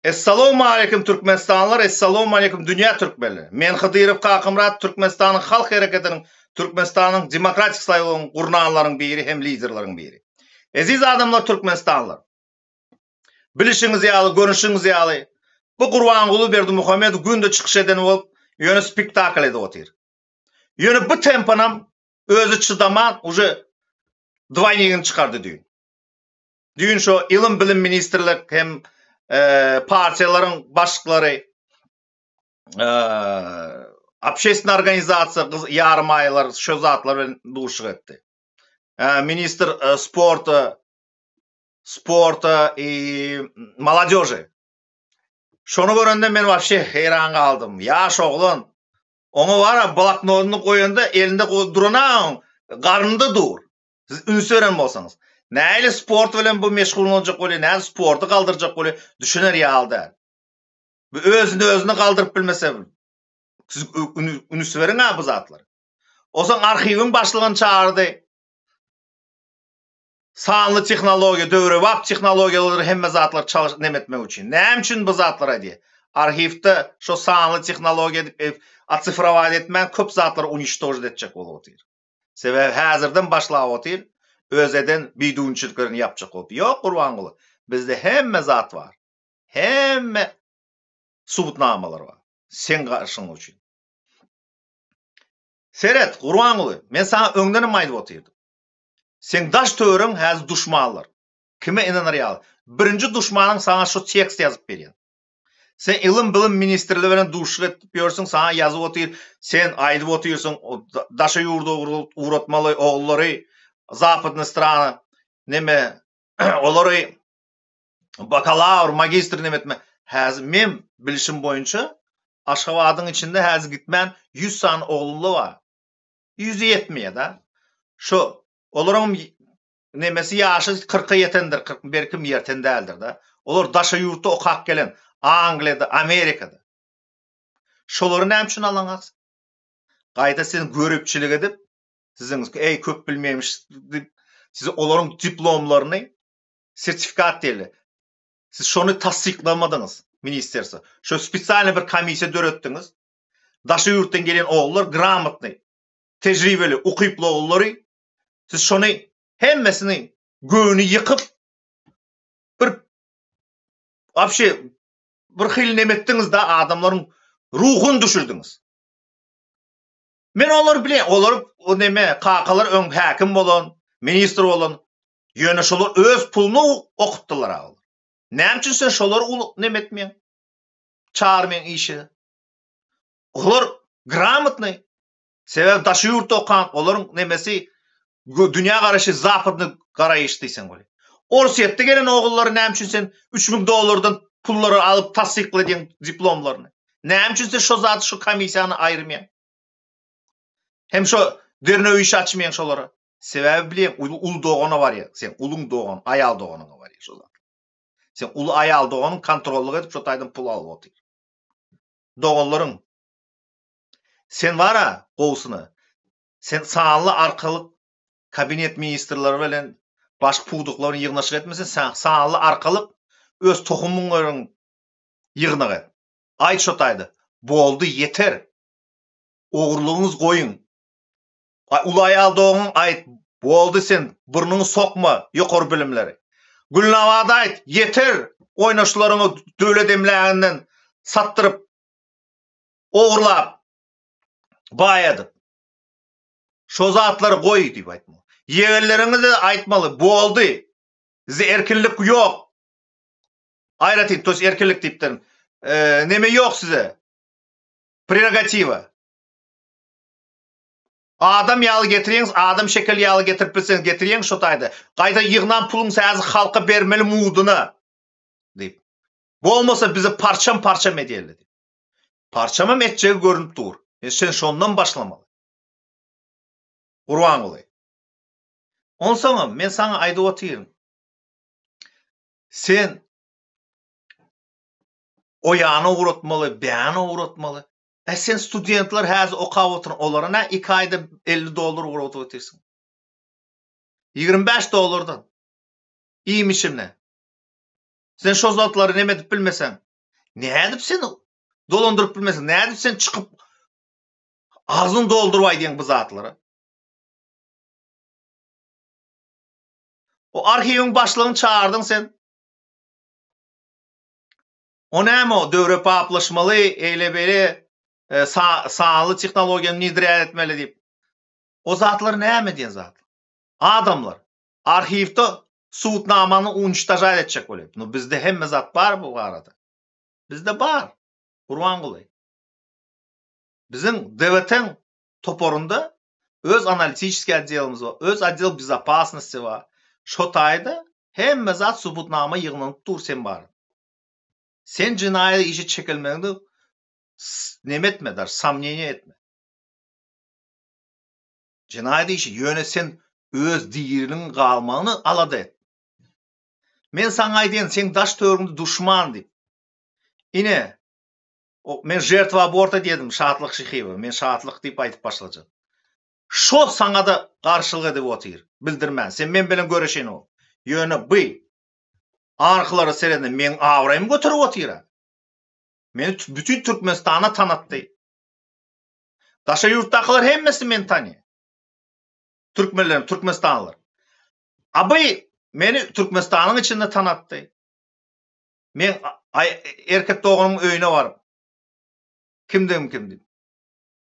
Assalamu alaykum Türkmenistanlar, assalamu alaykum dünya Türkmenleri. Men Hıdyrov Kakımrat Türkmenistan'ın halk hareketinin, Türkmenistan'ın demokratik sayılığın gurnanların biri hem liderlerin biri. Aziz adamlar Türkmenistanlar. Bilişiniz yalı, görüşünüz yalı. Bu Gurbanguly Berdimuhammed günde çıkış eden olup yönü spektakl edip otyr. Yönü bu temponam özü çıdaman uje dvaynigini çıkardı düğün. Düğün şu ilim bilim ministerlik hem partiyaların başlıkları, общественный organizasiya, yarım aylar, şu zatlar duşuk etti. Minister sporta молодежи. Şonu görende men вообще heyran kaldım. Yaş oğlun, onu var bloknotunu koyanda elinde durana karnında dur. Siz ünsören bolsanız. Näyle sport bilen bu meşgul olacak bolýar, näle sportu kaldıracak bolýar, düşüner ýalda. Bu özüni kaldırıp bilmese siz ünüs verin ha bu zatlar. Osan arxivin başlığını çağırdı. Sanlı texnologiya, döwre wap texnologiýalary hemme zatlar çalış nemetmek üçin. Näme üçin bu zatlara diye. Arxivde şu sanlı texnologiya atsifrować etmän köp zatlar uniştož etjek bolup. Sebäbi häzirden başlap otyr. Özeden bidunçylyklaryny yapjak bolup. Ýok Gurbanguly. Bizde hemme zat var. Hemme subutnamalar var. Sen garşyň üçin. Seret Gurbanguly, men sana öňden aýdyp otyrdım. Sen daş töwerüň häzir duşmanlar. Kime inanır ýaly? Birinji duşmanyň sana şu tekst ýazyp berýän. Sen ilim bilim ministrligi bilen duşuk etip ýörsiň, sana ýazyp otyr, sen aýdyp otyrsyň, daşa ýurda uğratmaly oğullary, zapадny strany, neme, olary bakalavr, magistr nemetme. Häzir men bilişim boýunça Aşgabatyň içinde häzir gitmän 100 san oğully bar. 100 yetmeýär da. Şu olaryň nemesi ýaşy 40'a ýetendir, 41 kim ýerten däldir da. Olar daşa ýurtda okak gelen Angliýada, Amerikada. Şolary näme üçin alaňax? Gaýta sen görüpçilik edip, siziň ey köp bilmeýmiş dip, siz olaryň diplomlaryny sertifikat diýeli. Siz şonu tasdiklamadınız ministerse. Şu spesialny bir komissiya döretdiňiz. Daşa ýurtdan gelen oğullar gramotny, tejribeli, ukyply oğullary. Siz şonu hemmesini göğünü yıkıp bir hil nemetdiniz da adamların ruhunu düşürdünüz. Men olar bilen, olar o neme kakalar öň häkim bolan, minister bolan, ýöne şolar öz puluny okutdylar agly. Näme üçin sen şolary nemetmeň? Çağırmaň işe. Olar gramotny. Sebäbi daşy ýurtda okan, olaryň nemesi dünya garaşy zapadny garaýyş diýsen bolýar. Orsiýetde gelen oğullary näme üçin sen $3000 pullary alyp tasdikledin diplomlaryny? Näme üçin sen şo zat şu komissiýany aýrmaýan? Hem şo dernew iş açmaýan şolara. Sebäbi bilen ul dogana bar ýa. Sen uluň dogan, aýal doganyňa bar ýa şo zat. Sen ulu aýal doganyň kontrollyk edip şo taýdan pul alyp otyr. Doganlaryň sen wara gowsuny. Sen sanly arkalyk kabinet ministrleri bilen başka puduklaryny ýygnaşyk etmesen, sen sanly arkalyk öz tohumlaryň ýygnagy et. Aýt şo taýda. Boldy, ýeter. Ogurlugyňyz goýun. Ulu aýal dogan aýt, boldy sen burnuňy sokma ýokary bilimleri. Gülnawada aýt, ýeter. Oýnaşlaryňy döwlet emläginden satdyryp ogurlap baýadyp. Şo zatlary goý diýip aýtma. Ýegerleriňiz de aýtmaly, boldy. Size erkinlik ýok. Aýraty, tos erkinlik diýipden neme ýok size. Prerogativa. Adam ýaly getiriňiz, adam şekil ýaly getirip bilseňiz getiriň şo taýda. Gaýta ýygnan puluň säzi halka bermeli muduny diýip. Bolmasa bizi parçam edýärler diýip. Parçamam etjegi görünüp dur. Sen şondan başlamaly. Gurbanguly. Onsoňa men sana aýdyp otyrym. Sen o ýany uğratmaly, bäni uğratmaly. Sen studentler häzir okap oturan, olara 2 aýda $50 uğratyp otyrsyn. $25'dan. İýmişimne. Sen şo zatlary neme dip bilmesen, Ne edip seni dolandırıp bilmesin? Ne edip sen çıkıp ağzını doldurvay diyen bu zatları? O arşivin başlığını çağırdın sen. O näme o döwre paplaşmaly, eýle beri sağlı texnologiýany nidrät etmeli diýip. O zatlar näme diýen zat? Adamlar arhivde suutnamany unçtaja etjek bolýar. No bizde hemme zat bar bu arada. Bizde bar. Gurban goly. Bizim devletin toporunda öz analitik adjelimiz var. Öz adjel bizapasnosti var. Şo taýda hemme zat subutnama ýygnanyp dur sen bar. Sen cinaýet işi çekilmeňde nemetmedar, samniyye etme. Cinaýet işi ýöne sen öz diýeriniň galmagyny alada et. Men saňa aýdyn, sen daş törüňde duşman diýip. Ine men jertwa aborta diýdim, şatlyk şyhyby. Men şatlyk diýip aýtyp başlajak. Şo saňa da garşylyk edip otyr. Bildirmän. Sen men bilen göreşen ol. Ýöne bu arklary serende men awraym göterip otyra. Men bütün Türkmenistana tanatdy. Daşa ýurtdakylar hemmesi men tany. Türkmenler, Türkmenistanlylar. Aby meni Türkmenistanyň içinde tanatdy. Men erkek doğanymyň öýüne baryp kimdim.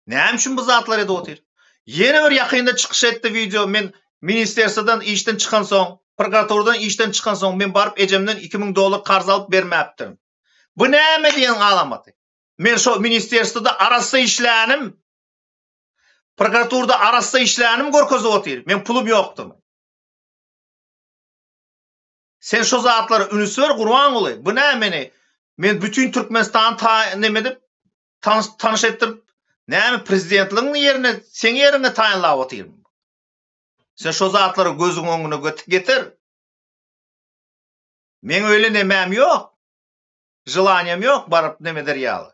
Näme üçin bu zatlar edip otyr? Ýene bir ýakynda çykyş etdi video. Men ministersiýadan işden çykan soň, prokuraturadan işden çykan soň men baryp ejemden $2000 karz alyp bermäpdim. Bu näme diýen alamaty? Men şo ministersiýada arasy işlänim, prokuraturada arasy işlänim görkezip otyr. Men pulum ýokdy. Sen şo zatlary ünüsi ber gurban goly. Bu näme? Men bütün Türkmenistan nemedip tanış etdirip näme prezidentligiň ýerine sen ýerine taýanlap otyrym. Sen şo zatlary gözüň öňüne getir. Men öyle nemem ýok. Jylanyam ýok baryp neme der ýaly.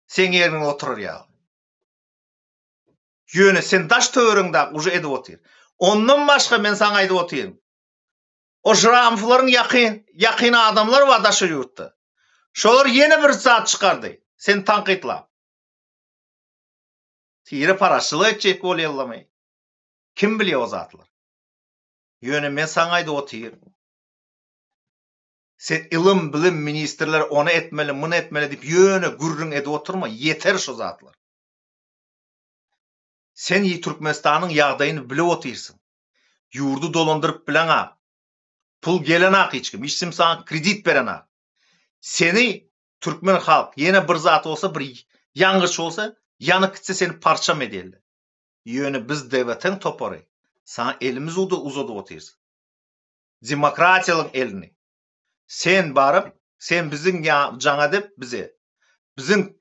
Sen ýerine oturur ýaly. Ýöne sen daş töwrüňde uje edip otyr. Ondan başga men saňa aýdyp otyrym. O jramflaryň ýakyn adamlar var daşy ýurtda. Şolar ýene bir zat çykardy. Sen tanqytla. Tire paraşylyk etjek bolýarlamy. Kim bilýär o zatlar? Ýöne men saňa aýdyp otyr. Sen ilim bilim ministrler onu etmeli, bunu etmeli diýip ýöne gürrüň edip oturma. Yeter şo zatlar. Sen Türkmenistanyň ýagdaýyny bilip otyrsyň. Ýurdu dolandyryp bileňa. Pul gelen hiç kim. Hiç kim sana kredit veren seni Türkmen halk yine bir zat olsa bir yanlış olsa yanık gitse seni parçam ederler. Yönü biz devletin toporu. Sana elimiz uzadı otyrsın. Demokratiyalyň elini. Sen barıp sen bizim cana dep bize bizim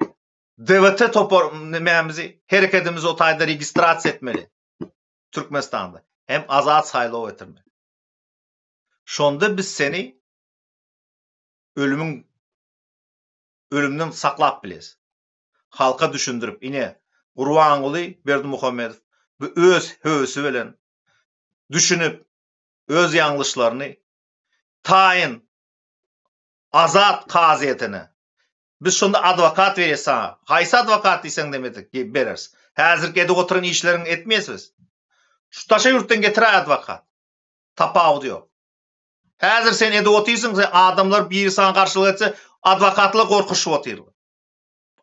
devlete topor nememizi hareketimizi o taýda registrasiýa etmeli. Türkmenistanda hem azat saýlaw etirmeli. Şonda biz seni ölümden saklap biliriz. Halka düşündürüp ine Gurban goly Berdimuhammedow bu öz höwesi bilen düşünüp öz ýanglışlaryny taýyn azat kaziýetine biz şonda advokat berýär. Haýsy advokat diýseň demedik berers. Häzir edip oturan işleriň etmeýsiz. Şu taşa ýurtdan getir advokat. Tapawdy ýok. Häzir sen edip otyrsyň, adamlar bir sana garşylyk etse advokatlyk gorkuşup otyrlar.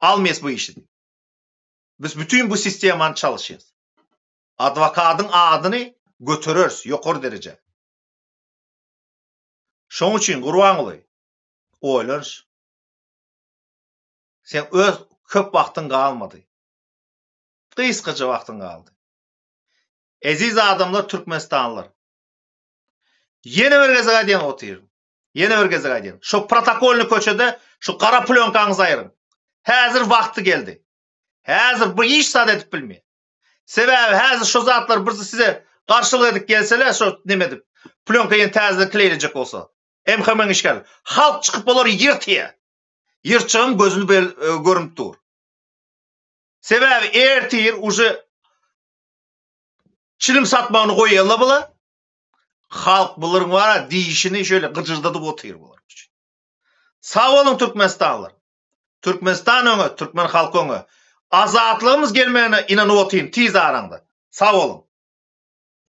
Almaýas bu işi. Biz bütün bu sistemany çalışýarys. Advokatyň adyny göterers ýokary derece. Şoň üçin Gurban goly oýlanş. Sen öz köp wagtyň galmady. Gysgaça wagtyň galdy. Eziz adamlar Türkmenistanlılar. Yeni bir gezege diyen otyr. Yeni bir gezege diyen. Şu protokolny köçede şu kara plonkaňyzy aýryň. Häzir wagty geldi. Häzir bu iş sad edip bilmeýär. Sebebi häzir şu zatlar birisi size garşylyk edip gelseler şu nemedip plonkaýy täze kileýejek bolsa. Hemen işgal. Halk çıkıp bolar yırtıya. Yırtçığın gözünü görünüp dur. Sebebi ertir uje çilim satmağını koyuyorlar bula. Halk bulurun var diýişini şöyle gıcırdadıp otyr bular. Sağ olun Türkmenistanlılar. Türkmenistan öňe, Türkmen halky öňe azatlygymyz gelmegine inanyp otyryn tiz aranda. Sağ olun.